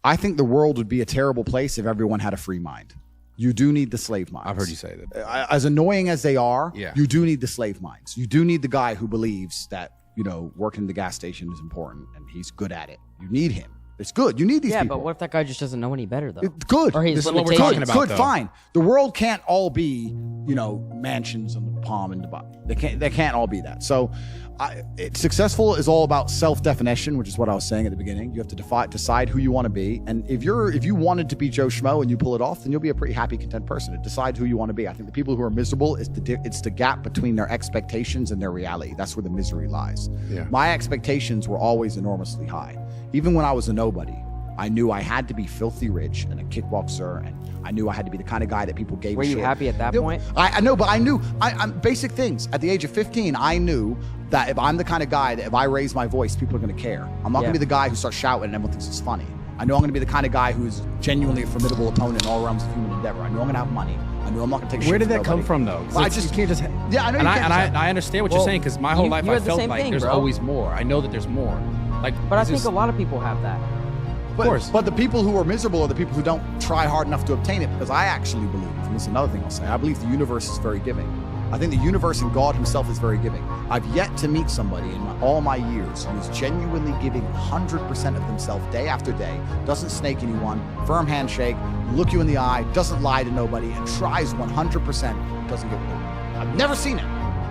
I think the world would be a terrible place if everyone had a free mind. You do need the slave minds. I've heard you say that. As annoying as they are, yeah. You do need the slave minds. You do need the guy who believes that, you know, working the gas station is important and he's good at it. You need him. It's good. You need these people. Yeah, but what if that guy just doesn't know any better, though? It's good. Or he's this is what we're talking about, good, though. fine. The world can't all be, you know, mansions on the palm in Dubai. They can't all be that. So successful is all about self-definition, which is what I was saying at the beginning. You have to decide who you want to be. And if you wanted to be Joe Schmo and you pull it off, then you'll be a pretty happy, content person. Decide who you want to be. I think the people who are miserable, it's the gap between their expectations and their reality. That's where the misery lies. Yeah. My expectations were always enormously high. Even when I was a nobody, I knew I had to be filthy rich and a kickboxer, and I knew I had to be the kind of guy that people gave a shit. Were you happy at that point? I know, but I knew I'm basic things. At the age of 15, I knew that if I'm the kind of guy that if I raise my voice, people are going to care. I'm not going to be the guy who starts shouting and everyone thinks it's funny. I know I'm going to be the kind of guy who's genuinely a formidable opponent in all realms of human endeavor. I know I'm going to have money. I know I'm not going to take shit. Where did from that nobody. come from, though? Well, I just you can't just. Yeah, I know. I understand what you're saying, because my whole life you I had the felt same like thing, there's bro. always more. I know that there's more. Like, But I think a lot of people have that. Of course. But the people who are miserable are the people who don't try hard enough to obtain it, because I actually believe, and this is another thing I'll say, I believe the universe is very giving. I think the universe and God himself is very giving. I've yet to meet somebody in all my years who is genuinely giving 100% of themselves day after day, doesn't snake anyone, firm handshake, look you in the eye, doesn't lie to nobody, and tries 100%, doesn't get what they want. I've never seen it.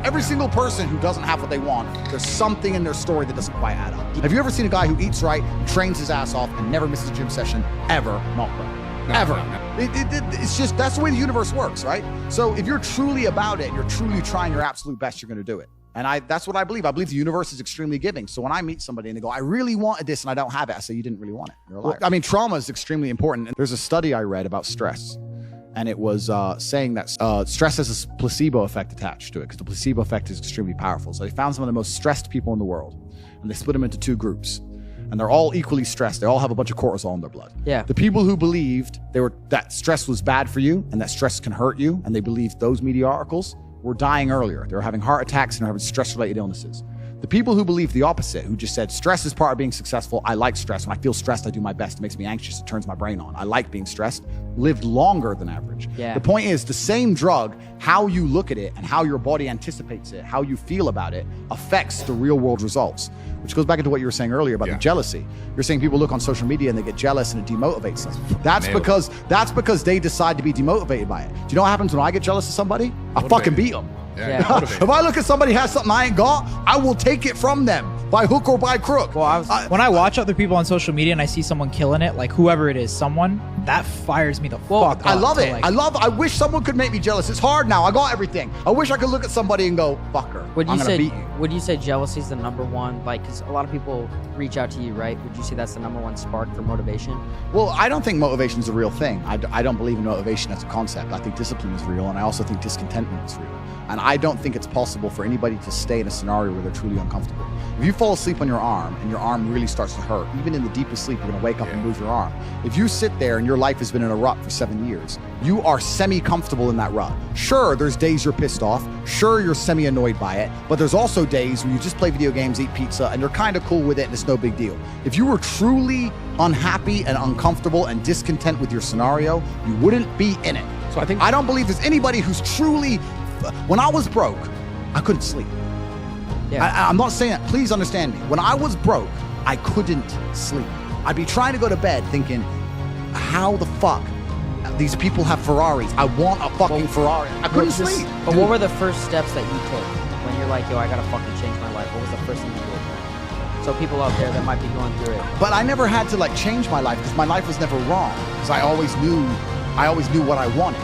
Every single person who doesn't have what they want, there's something in their story that doesn't quite add up. Have you ever seen a guy who eats right, trains his ass off, and never misses a gym session, ever? Not bro. Ever. It's just, that's the way the universe works, right? So if you're truly about it, you're truly trying your absolute best, you're going to do it. And that's what I believe. I believe the universe is extremely giving. So when I meet somebody and they go, I really wanted this and I don't have it, I say, you didn't really want it. You're a liar. I mean, trauma is extremely important. There's a study I read about stress. And it was saying that stress has a placebo effect attached to it, because the placebo effect is extremely powerful. So they found some of the most stressed people in the world, and they split them into two groups. And they're all equally stressed. They all have a bunch of cortisol in their blood. Yeah. The people who believed that stress was bad for you and that stress can hurt you, and they believed those media articles, were dying earlier. They were having heart attacks and having stress-related illnesses. The people who believed the opposite, who just said, stress is part of being successful. I like stress. When I feel stressed, I do my best. It makes me anxious. It turns my brain on. I like being stressed. Lived longer than average. Yeah. The point is, the same drug, how you look at it and how your body anticipates it, how you feel about it, affects the real world results. Which goes back into what you were saying earlier about the jealousy. You're saying people look on social media and they get jealous and it demotivates them. That's because they decide to be demotivated by it. Do you know what happens when I get jealous of somebody? I fucking beat them. Yeah. If I look at somebody who has something I ain't got, I will take it from them by hook or by crook. Well, when I watch other people on social media and I see someone killing it, like whoever it is, someone, that fires me the fuck up. I love it. I wish someone could make me jealous. It's hard now. I got everything. I wish I could look at somebody and go, fucker, I'm going to beat you. Would you say jealousy is the number one, like, because a lot of people reach out to you, right? Would you say that's the number one spark for motivation? Well, I don't think motivation is a real thing. I don't believe in motivation as a concept. I think discipline is real, and I also think discontentment is real. And I don't think it's possible for anybody to stay in a scenario where they're truly uncomfortable. If you fall asleep on your arm and your arm really starts to hurt, even in the deepest sleep, you're going to wake up and move your arm. If you sit there and your life has been in a rut for 7 years, you are semi-comfortable in that rut. Sure, there's days you're pissed off. Sure, you're semi-annoyed by it. But there's also days where you just play video games, eat pizza, and you're kind of cool with it and it's no big deal. If you were truly unhappy and uncomfortable and discontent with your scenario, you wouldn't be in it. So I don't believe there's anybody who's truly... When I was broke, I couldn't sleep. Yeah. I'm not saying that. Please understand me. When I was broke, I couldn't sleep. I'd be trying to go to bed thinking, how the fuck these people have Ferraris? I want a fucking Ferrari. I couldn't sleep. But what were the first steps that you took when you're like, yo, I gotta fucking change my life? What was the first thing you did? So people out there that might be going through it. But I never had to like change my life because my life was never wrong. Because I always knew what I wanted.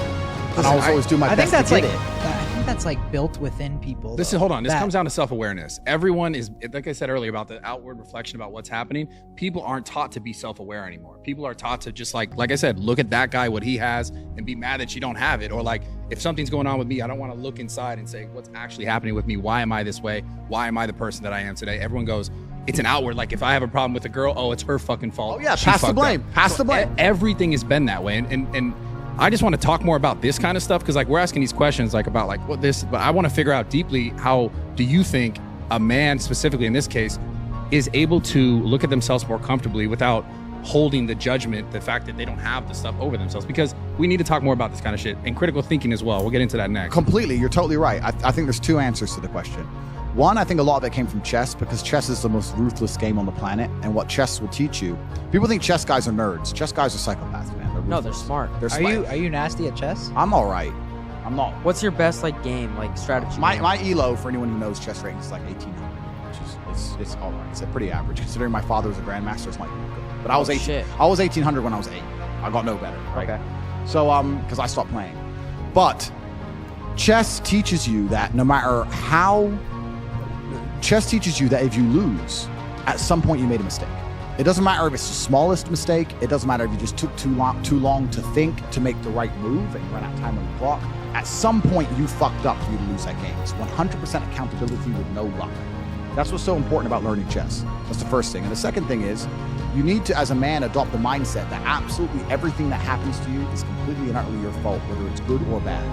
And I was always doing my best to get it. I think that's like built within people. Hold on. This comes down to self-awareness. Everyone is, like I said earlier about the outward reflection about what's happening. People aren't taught to be self-aware anymore. People are taught to just like I said, look at that guy, what he has, and be mad that you don't have it. Or like, if something's going on with me, I don't want to look inside and say, what's actually happening with me? Why am I this way? Why am I the person that I am today? Everyone goes, it's an outward. Like if I have a problem with a girl, oh, it's her fucking fault. Oh yeah, pass the blame. Pass the blame. Everything has been that way. And I just want to talk more about this kind of stuff because like we're asking these questions like about like what this, but I want to figure out deeply, how do you think a man specifically in this case is able to look at themselves more comfortably without holding the judgment, the fact that they don't have the stuff over themselves, because we need to talk more about this kind of shit and critical thinking as well. We'll get into that next. Completely. You're totally right. I think there's two answers to the question. One, I think a lot of it came from chess, because chess is the most ruthless game on the planet. And what chess will teach you, people think chess guys are nerds. Chess guys are psychopaths, man. No, they're smart. They're Are smart. you nasty at chess? I'm all right. I'm not. What's your best like game, like strategy? My game? elo, for anyone who knows chess rating, is like 1800, which is it's all right. It's a pretty average considering my father was a grandmaster. It's like good. But I was shit. I was 1800 when I was 8. I got no better. Right? Okay. So because I stopped playing. But chess teaches you that no matter how, chess teaches you that if you lose, at some point you made a mistake. It doesn't matter if it's the smallest mistake. It doesn't matter if you just took too long to think to make the right move and you ran out of time on the clock. At some point you fucked up for you to lose that game. It's 100% accountability with no luck. That's what's so important about learning chess. That's the first thing. And the second thing is, you need to, as a man, adopt the mindset that absolutely everything that happens to you is completely and utterly your fault, whether it's good or bad.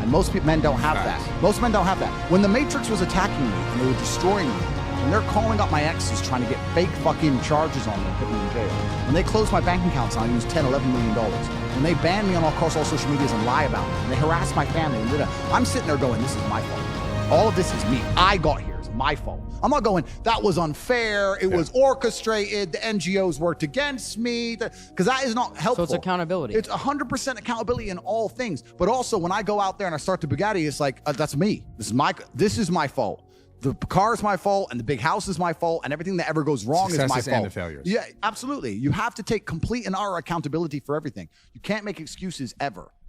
And most men don't have that. Most men don't have that. When the Matrix was attacking me and they were destroying me, when they're calling up my exes trying to get fake fucking charges on me and put me in jail, when they closed my bank accounts and I used $10, $11 million, when they banned me on all social medias and lie about me, and they harassed my family, and I'm sitting there going, this is my fault. All of this is me. I got here. It's my fault. I'm not going, that was unfair. It was orchestrated. The NGOs worked against me. Because that is not helpful. So it's accountability. It's 100% accountability in all things. But also when I go out there and I start the Bugatti, it's like, that's me. This is my fault. The car is my fault, and the big house is my fault, and everything that ever goes wrong is my fault. And the failures. Yeah, absolutely. You have to take complete and utter accountability for everything. You can't make excuses ever.